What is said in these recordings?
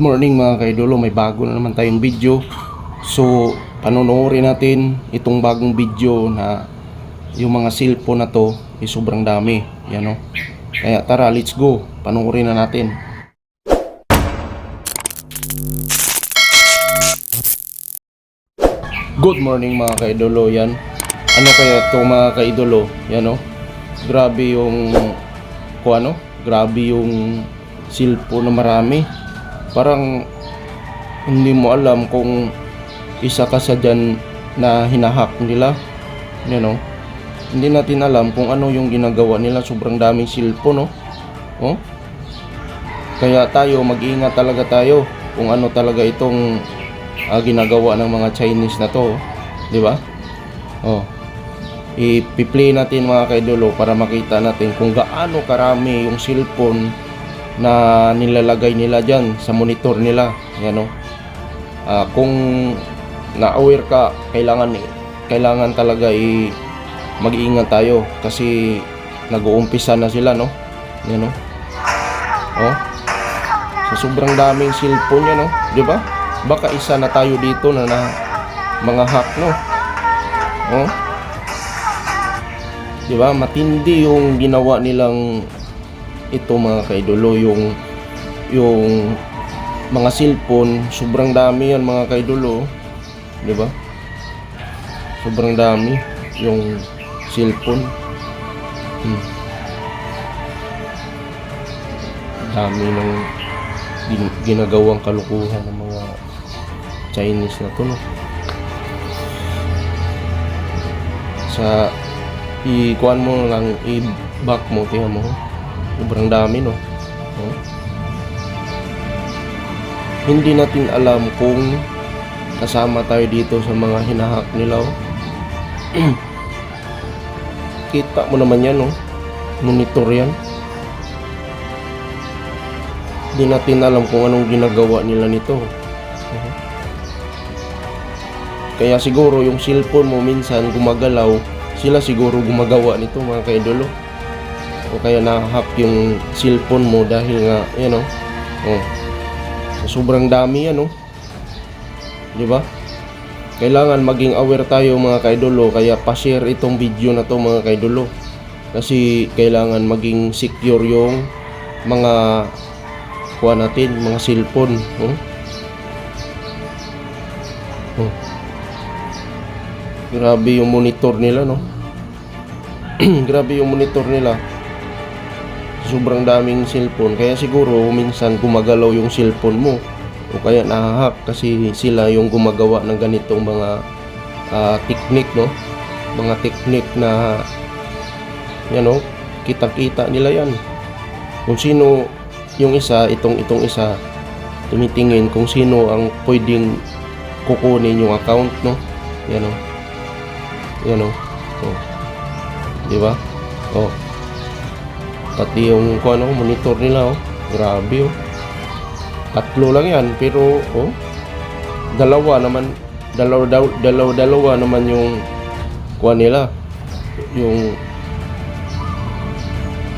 Good morning mga kaidolo, may bago na naman tayong video. So, panonoorin natin itong bagong video na yung mga cellphone na to ay sobrang dami. Yan o. Kaya tara, let's go. Panoorin na natin. Good morning mga kaidolo, yan. Ano kaya ito mga kaidolo? Yan o. Grabe yung grabe yung cellphone na marami. Parang hindi mo alam kung isa ka sa dyan na hinahack nila. You know? Hindi natin alam kung ano yung ginagawa nila. Sobrang daming cellphone, no? Oh? Kaya tayo, mag-iingat talaga tayo kung ano talaga itong ginagawa ng mga Chinese na to. Di ba? Oh. I-play natin mga kaidolo para makita natin kung gaano karami yung cellphone na nilalagay nila dyan sa monitor nila. Yan o. Kung na-aware ka, kailangan talaga mag-iingat tayo kasi nag-uumpisa na sila, no? Yan o. Oh. So, sobrang daming cellphone yan, no? Di ba? Baka isa na tayo dito na mga hack, no? Oh. Di ba? Matindi yung ginawa nilang ito mga kaidolo, yung mga cellphone, sobrang dami yan mga kaidolo, di ba? Sobrang dami yung cellphone. Dami ng ginagawang kalukuhan ng mga Chinese na to, no? Sa i-kuan mo lang, i-back mo, tingnan mo. Sobrang dami, no? Oh. Hindi natin alam kung kasama tayo dito sa mga hinahack nila, oh. Kita mo naman yan, no? Monitor yan. Hindi natin alam kung anong ginagawa nila nito. Kaya siguro yung cellphone mo minsan gumagalaw, sila siguro gumagawa nito mga kaidolo. O kaya na-hack yung cellphone mo dahil nga, yan o. Oh. So, sobrang dami yan, o. Di ba? Kailangan maging aware tayo mga kaidolo, kaya pa-share itong video na to mga kaidolo. Kasi kailangan maging secure yung mga natin, mga cellphone. Oh. Oh. Grabe yung monitor nila, no? Grabe yung monitor nila. Sobrang daming cellphone, kaya siguro minsan gumagalaw yung cellphone mo o kaya nahahack kasi sila yung gumagawa ng ganitong mga technique, no? Mga technique na yan, no? Kita-kita nila yan. Kung sino yung isa, itong isa, tumitingin kung sino ang pwedeng kukunin yung account, no? Yan, no? Yan, no? Oh. Di ba? Oh. Pati yung monitor nila, oh. Grabe, oh. Tatlo lang yan, pero oh, dalawa naman yung nila, yung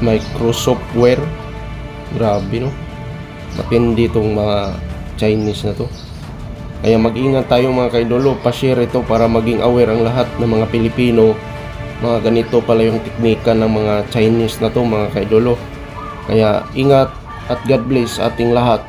Microsoft Word. Grabe, no? Matindi itong mga Chinese na to. Kaya mag-ingat tayo mga kaidolo, pa-share ito para maging aware ang lahat ng mga Pilipino. Mga ganito pala yung teknika ng mga Chinese na to mga kaidolo. Kaya ingat at God bless ating lahat.